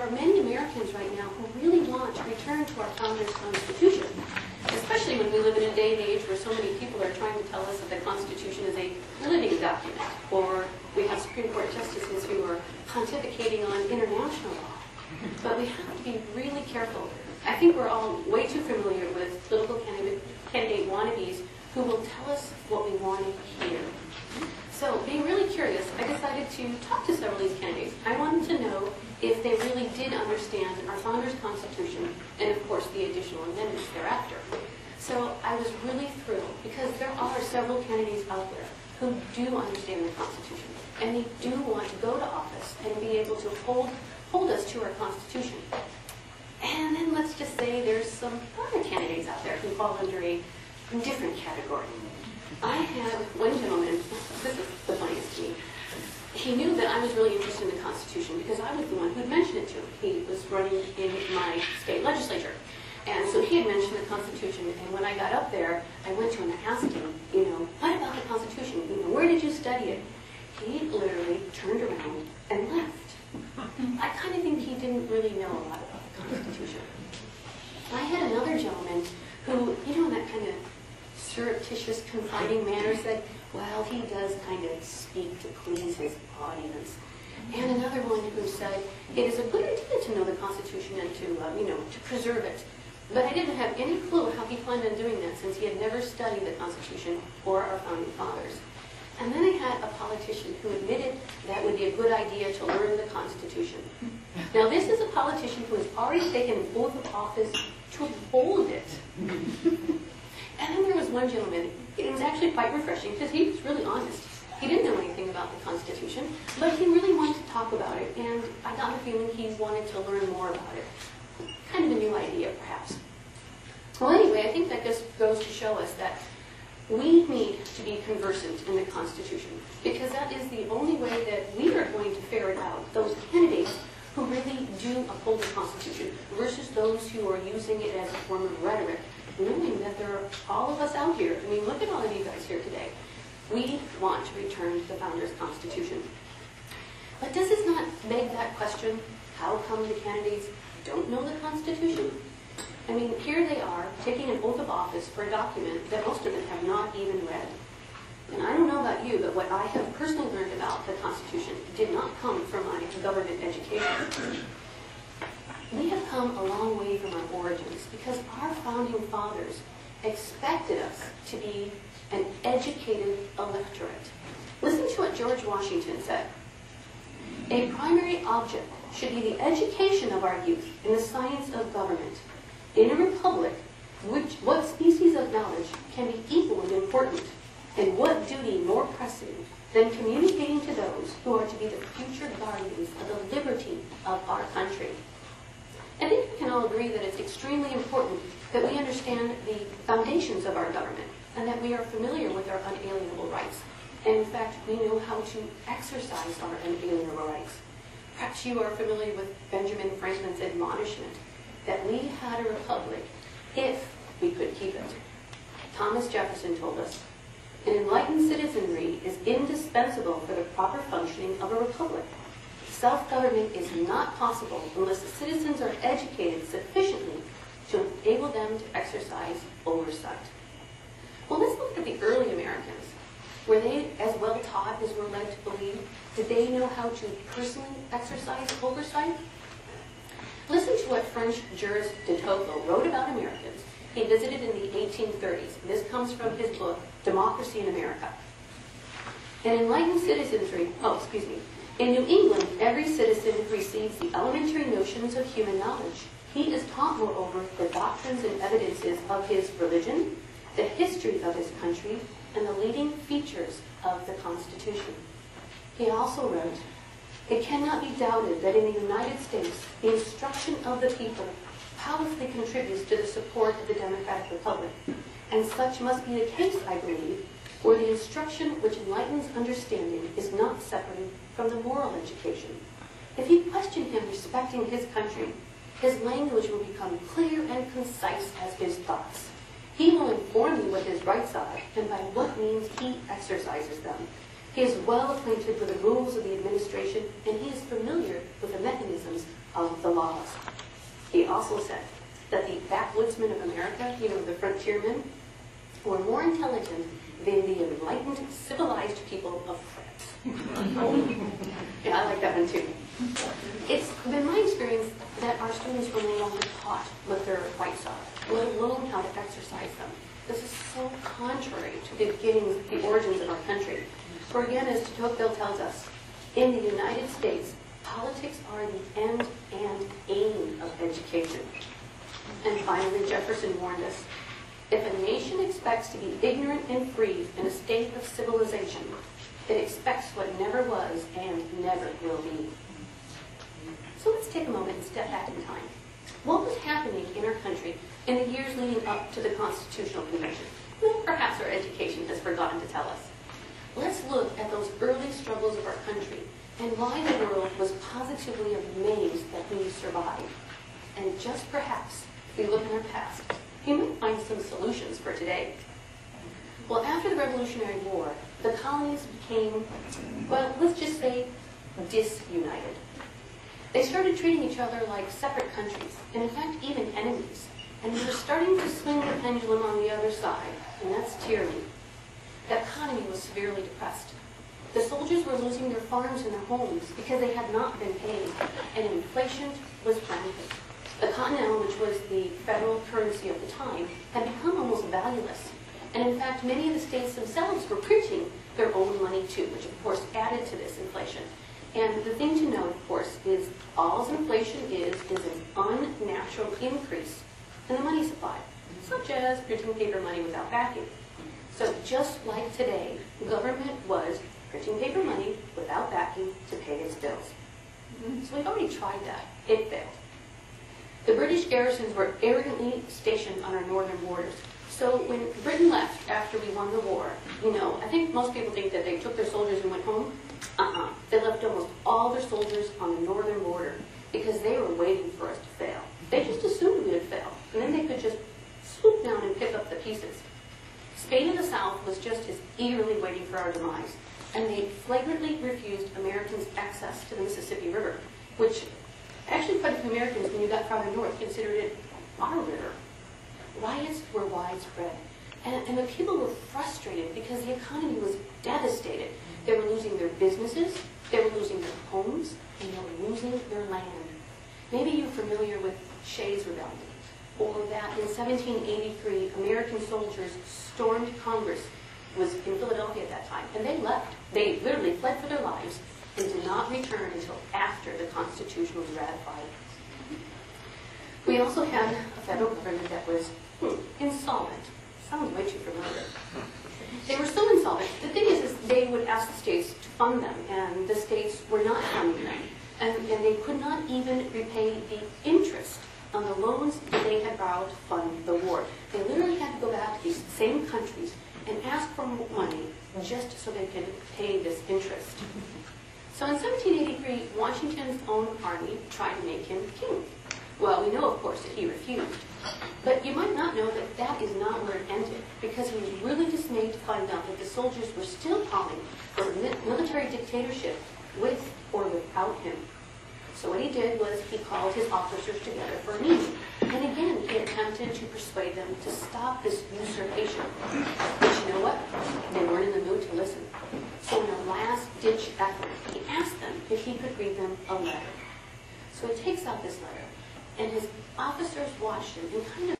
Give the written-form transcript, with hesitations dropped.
are many Americans right now who really want to return to our Founders' Constitution, especially when we live in a day and age where so many people are trying to tell us that the Constitution is a living document, or we have Supreme Court justices who are pontificating on international law. But we have to be really careful. I think we're all way too familiar with political candidate wannabes who will tell us what we want to hear. So, being really curious, I decided to talk to several of these candidates. I wanted to know if they really did understand our Founders' Constitution and, of course, the additional amendments thereafter. So I was really thrilled because there are several candidates out there who do understand the Constitution, and they do want to go to office and be able to hold us to our Constitution. And then let's just say there's some other candidates out there who fall under a different category. I had one gentleman, this is the funniest to me, he knew that I was really interested in the Constitution because I was the one who had mentioned it to him. He was running in my state legislature. And so he had mentioned the Constitution, and when I got up there, I went to him and asked him, what about the Constitution? Where did you study it? He literally turned around and left. I kind of think he didn't really know a lot about the Constitution. I had another gentleman who, in that kind of surreptitious, confiding manner said, well, he does kind of speak to please his audience. And another one who said, it is a good idea to know the Constitution and to preserve it. But I didn't have any clue how he planned on doing that since he had never studied the Constitution or our Founding Fathers. And then I had a politician who admitted that would be a good idea to learn the Constitution. Now, this is a politician who has already taken an oath of office to hold it. And then there was one gentleman, it was actually quite refreshing because he was really honest. He didn't know anything about the Constitution, but he really wanted to talk about it, and I got the feeling he wanted to learn more about it. Kind of a new idea, perhaps. Well, anyway, I think that just goes to show us that we need to be conversant in the Constitution, because that is the only way that we are going to ferret out those candidates who really do uphold the Constitution versus those who are using it as a form of rhetoric, knowing that there are all of us out here. I mean, look at all of you guys here today. We want to return to the Founders' Constitution. But does this not beg that question, how come the candidates don't know the Constitution? I mean, here they are, taking an oath of office for a document that most of them have not even read. And I don't know about you, but what I have personally learned about the Constitution did not come from my government education. We have come a long way from our origins because our Founding Fathers expected us to be an educated electorate. Listen to what George Washington said. A primary object should be the education of our youth in the science of government. In a republic, what species of knowledge can be equally important, and what duty more pressing than communicating to those who are to be the future guardians of the liberty of our country? I think we can all agree that it's extremely important that we understand the foundations of our government and that we are familiar with our unalienable rights. And in fact, we know how to exercise our unalienable rights. Perhaps you are familiar with Benjamin Franklin's admonishment that we had a republic if we could keep it. Thomas Jefferson told us, an enlightened citizenry is indispensable for the proper functioning of a republic. Self-government is not possible unless the citizens are educated sufficiently to enable them to exercise oversight. Well, let's look at the early Americans. Were they as well taught as we're led to believe? Did they know how to personally exercise oversight? Listen to what French jurist de Tocqueville wrote about Americans. He visited in the 1830s. This comes from his book, Democracy in America. An enlightened citizenry, in New England, every citizen receives the elementary notions of human knowledge. He is taught, moreover, the doctrines and evidences of his religion, the history of his country, and the leading features of the Constitution. He also wrote, it cannot be doubted that in the United States, the instruction of the people powerfully contributes to the support of the democratic republic, and such must be the case, I believe, where the instruction which enlightens understanding is not separated from the moral education. If you question him respecting his country, his language will become clear and concise as his thoughts. He will inform you what his rights are and by what means he exercises them. He is well acquainted with the rules of the administration, and he is familiar with the mechanisms of the laws. He also said that the backwoodsmen of America, the frontiermen, were more intelligent than the enlightened, civilized people of France. Yeah, I like that one too. It's been my experience that our students were no longer taught what their rights are, let alone how to exercise them. This is so contrary to the beginnings, the origins of our country. For again, as de Tocqueville tells us, in the United States, politics are the end and aim of education. And finally, Jefferson warned us, if a nation expects to be ignorant and free in a state of civilization, it expects what never was and never will be. So let's take a moment and step back in time. What was happening in our country in the years leading up to the Constitutional Convention? Well, perhaps our education has forgotten to tell us. Let's look at those early struggles of our country and why the world was positively amazed that we survived. And just perhaps, if we look in our past, you might find some solutions for today. Well, after the Revolutionary War, the colonies became, well, let's just say, disunited. They started treating each other like separate countries, and in fact, even enemies. And we were starting to swing the pendulum on the other side, and that's tyranny. The economy was severely depressed. The soldiers were losing their farms and their homes because they had not been paid, and inflation was rampant. The Continental, which was the federal currency of the time, had become almost valueless. And in fact, many of the states themselves were printing their own money too, which of course added to this inflation. And the thing to note, of course, is all inflation is an unnatural increase in the money supply, such as printing paper money without backing. So just like today, the government was printing paper money without backing to pay its bills. So we've already tried that. It failed. The British garrisons were arrogantly stationed on our northern borders. So when Britain left after we won the war, I think most people think that they took their soldiers and went home. They left almost all their soldiers on the northern border because they were waiting for us to fail. They just assumed we would fail, and then they could just swoop down and pick up the pieces. Spain in the south was just as eagerly waiting for our demise, and they flagrantly refused Americans access to the Mississippi River, which actually quite a few Americans, when you got farther north, considered it our river. Riots were widespread, and the people were frustrated because the economy was devastated. They were losing their businesses, they were losing their homes, and they were losing their land. Maybe you're familiar with Shays' Rebellion, or that in 1783, American soldiers stormed Congress. It was in Philadelphia at that time, and they left. They literally fled for their lives and did not return until after the Constitution was ratified. We also had a federal government that was insolvent. Sounds way too familiar. They were so insolvent. The thing is they would ask the states to fund them, and the states were not funding them. And they could not even repay the interest on the loans that they had borrowed to fund the war. They literally had to go back to these same countries and ask for money just so they could pay this interest. So in 1783, Washington's own army tried to make him king. Well, we know, of course, that he refused. But you might not know that that is not where it ended, because he was really dismayed to find out that the soldiers were still calling for a military dictatorship with or without him. So what he did was he called his officers together for a meeting. And again, he attempted to persuade them to stop this usurpation. But you know what? They weren't in the mood to listen. So in a last-ditch effort, he asked them if he could read them a letter. So he takes out this letter, and his officers watched him and kind of